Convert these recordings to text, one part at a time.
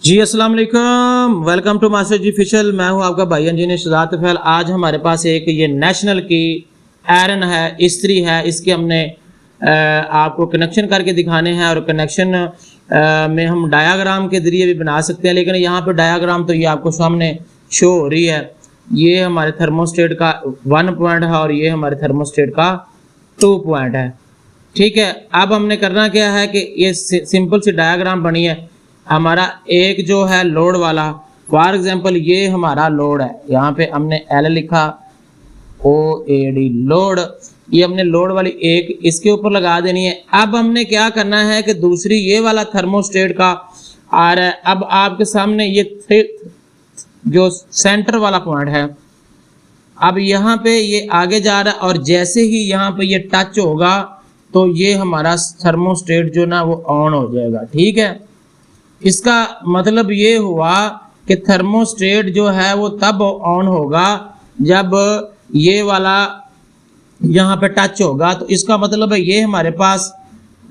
जी अस्सलाम वालेकुम, welcome to master ji official. मैं हूं आपका भाई इंजीनियर शहजाद तफैल। आज हमारे पास एक ये नेशनल की आयरन है, इस्त्री है, इसके हमने आपको कनेक्शन करके दिखाने हैं और कनेक्शन में हम डायाग्राम के जरिए भी बना सकते हैं, लेकिन यहाँ पे डायाग्राम तो ये आपको सामने शो हो रही है। ये हमारे थर्मोस्टेट का 1 पॉइंट है और ये हमारे थर्मोस्टेट का 2 पॉइंट है। ठीक है, अब हमने करना क्या है कि ये सिंपल सी डायाग्राम बनी है। हमारा एक जो है लोड वाला, फॉर एग्जांपल ये हमारा लोड है, यहाँ पे हमने एल लिखा, OAD लोड, ये हमने लोड वाली एक इसके ऊपर लगा देनी है। अब हमने क्या करना है कि दूसरी ये वाला थर्मोस्टेट का आ रहा है। अब आपके सामने ये जो सेंटर वाला पॉइंट है, अब यहाँ पे ये आगे जा रहा है और जैसे ही यहाँ पे ये टच होगा तो ये हमारा थर्मोस्टेट जो ना वो ऑन हो जाएगा। ठीक है, इसका मतलब ये हुआ कि थर्मोस्टेट जो है वो तब ऑन होगा जब ये वाला यहाँ पे टच होगा। तो इसका मतलब है ये हमारे पास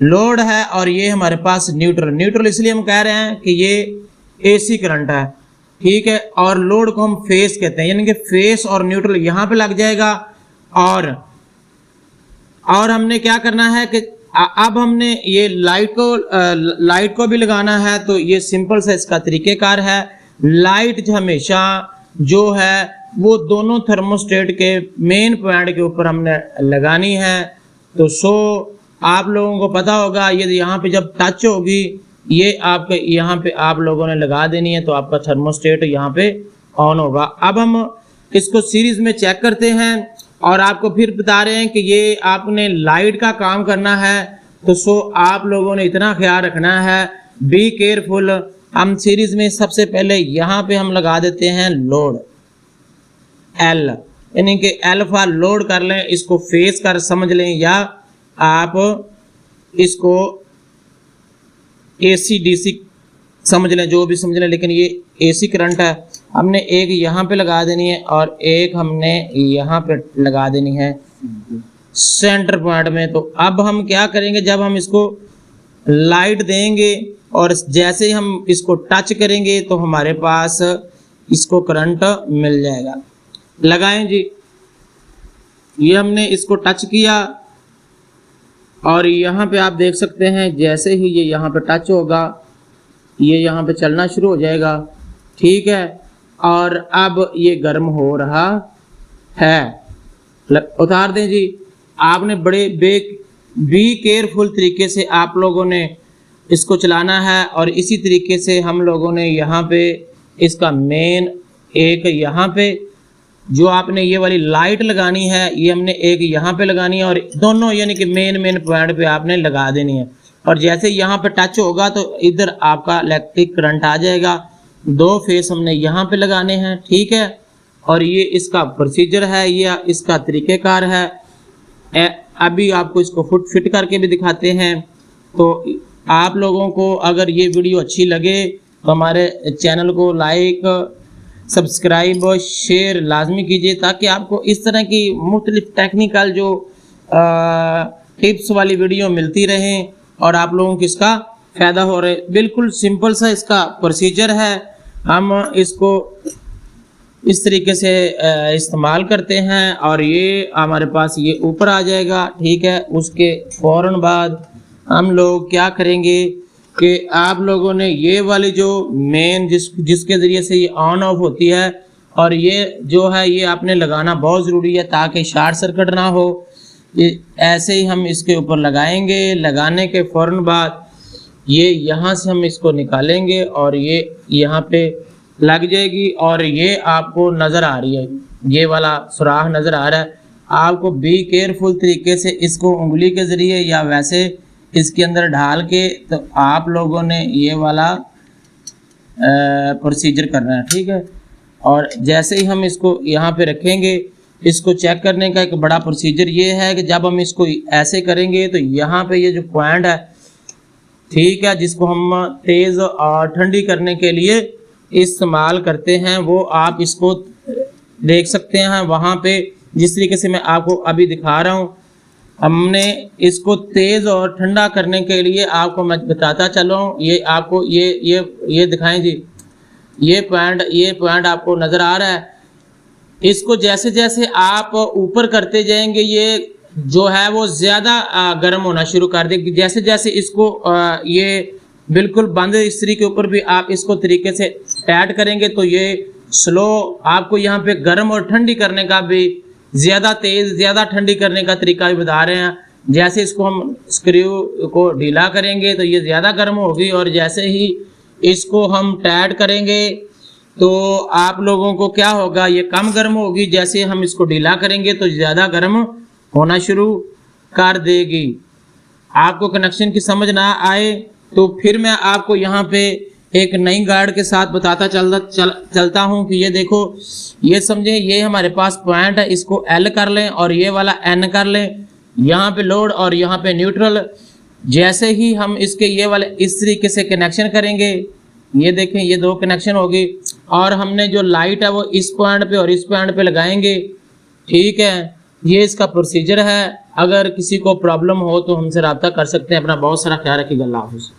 लोड है और ये हमारे पास न्यूट्रल। न्यूट्रल इसलिए हम कह रहे हैं कि ये AC करंट है, ठीक है, और लोड को हम फेस कहते हैं, यानी कि फेस और न्यूट्रल यहाँ पे लग जाएगा। और हमने क्या करना है कि अब हमने ये लाइट को भी लगाना है। तो ये सिंपल सा इसका तरीकेकार है। लाइट हमेशा जो है वो दोनों थर्मोस्टेट के मेन पॉइंट के ऊपर हमने लगानी है। तो आप लोगों को पता होगा, ये यहाँ पे जब टच होगी ये आपके यहाँ पे आप लोगों ने लगा देनी है, तो आपका थर्मोस्टेट यहाँ पे ऑन होगा। अब हम इसको सीरीज में चेक करते हैं और आपको फिर बता रहे हैं कि ये आपने लाइट का काम करना है। तो आप लोगों ने इतना ख्याल रखना है, बी केयरफुल। हम सीरीज में सबसे पहले यहाँ पे हम लगा देते हैं लोड L, यानी कि अल्फा लोड कर लें, इसको फेस कर समझ लें, या आप इसको AC DC समझ लें, जो भी समझ लें, लेकिन ये AC करंट है। हमने एक यहाँ पे लगा देनी है और एक हमने यहाँ पे लगा देनी है सेंटर पॉइंट में। तो अब हम क्या करेंगे, जब हम इसको लाइट देंगे और जैसे ही हम इसको टच करेंगे तो हमारे पास इसको करंट मिल जाएगा। लगाएं जी, ये हमने इसको टच किया और यहाँ पे आप देख सकते हैं जैसे ही ये यहाँ पे टच होगा ये यहाँ पे चलना शुरू हो जाएगा। ठीक है, और अब ये गर्म हो रहा है। उतार दें जी। आपने बड़े बी केयरफुल तरीके से आप लोगों ने इसको चलाना है। और इसी तरीके से हम लोगों ने यहाँ पे इसका मेन एक यहाँ पे जो आपने ये वाली लाइट लगानी है, ये हमने एक यहाँ पे लगानी है और दोनों यानी कि मेन पॉइंट पे आपने लगा देनी है। और जैसे यहाँ पे टच होगा तो इधर आपका इलेक्ट्रिक करंट आ जाएगा। 2 फेस हमने यहाँ पे लगाने हैं। ठीक है, और ये इसका प्रोसीजर है, ये इसका तरीकेकार है। अभी आपको इसको फिट करके भी दिखाते हैं। तो आप लोगों को अगर ये वीडियो अच्छी लगे तो हमारे चैनल को लाइक, सब्सक्राइब और शेयर लाजमी कीजिए, ताकि आपको इस तरह की मुख्तलिफ टेक्निकल जो टिप्स वाली वीडियो मिलती रहें और आप लोगों को इसका फ़ायदा हो रहे। बिल्कुल सिंपल सा इसका प्रोसीजर है। हम इसको इस तरीके से इस्तेमाल करते हैं और ये हमारे पास ये ऊपर आ जाएगा। ठीक है, उसके फ़ौरन बाद हम लोग क्या करेंगे कि आप लोगों ने ये वाली जो मेन जिसके ज़रिए से ये ऑन ऑफ होती है, और ये जो है ये आपने लगाना बहुत ज़रूरी है ताकि शॉर्ट सर्किट ना हो। ऐसे ही हम इसके ऊपर लगाएंगे। लगाने के फ़ौरन बाद ये यहाँ से हम इसको निकालेंगे और ये यहाँ पे लग जाएगी और ये आपको नज़र आ रही है, ये वाला सुराख नज़र आ रहा है। आपको बी केयरफुल तरीके से इसको उंगली के ज़रिए या वैसे इसके अंदर ढाल के तो आप लोगों ने ये वाला प्रोसीजर करना है। ठीक है, और जैसे ही हम इसको यहाँ पे रखेंगे, इसको चेक करने का एक बड़ा प्रोसीजर ये है कि जब हम इसको ऐसे करेंगे तो यहाँ पे ये जो पॉइंट है, ठीक है, जिसको हम तेज़ और ठंडी करने के लिए इस्तेमाल करते हैं, वो आप इसको देख सकते हैं वहाँ पे जिस तरीके से मैं आपको अभी दिखा रहा हूँ। हमने इसको तेज और ठंडा करने के लिए आपको मैं बताता चलूँ, ये आपको ये दिखाएं जी, ये पॉइंट आपको नजर आ रहा है। इसको जैसे जैसे आप ऊपर करते जाएंगे ये जो है वो ज्यादा गर्म होना शुरू कर देगी। जैसे जैसे इसको ये बिल्कुल बंद इस्त्री के ऊपर भी आप इसको तरीके से टाइट करेंगे तो ये स्लो आपको यहाँ पे गर्म और ठंडी करने का भी, ज्यादा तेज ज्यादा ठंडी करने का तरीका भी बता रहे हैं। जैसे इसको हम स्क्रू को ढीला करेंगे तो ये ज्यादा गर्म होगी, और जैसे ही इसको हम टाइट करेंगे तो आप लोगों को क्या होगा, ये कम गर्म होगी। जैसे हम इसको ढीला करेंगे तो ज्यादा गर्म होना शुरू कर देगी। आपको कनेक्शन की समझ ना आए तो फिर मैं आपको यहाँ पे एक नई गार्ड के साथ बताता चलता हूँ कि ये देखो, ये समझे, ये हमारे पास पॉइंट है, इसको L कर लें और ये वाला N कर लें। यहाँ पे लोड और यहाँ पे न्यूट्रल। जैसे ही हम इसके ये वाले इस तरीके से कनेक्शन करेंगे, ये देखें ये दो कनेक्शन होगी, और हमने जो लाइट है वो इस पॉइंट पे और इस पॉइंट पे लगाएंगे। ठीक है, ये इसका प्रोसीजर है। अगर किसी को प्रॉब्लम हो तो हमसे रब्ता कर सकते हैं। अपना बहुत सारा ख्याल रखिएगा। अल्लाह हाफिज़।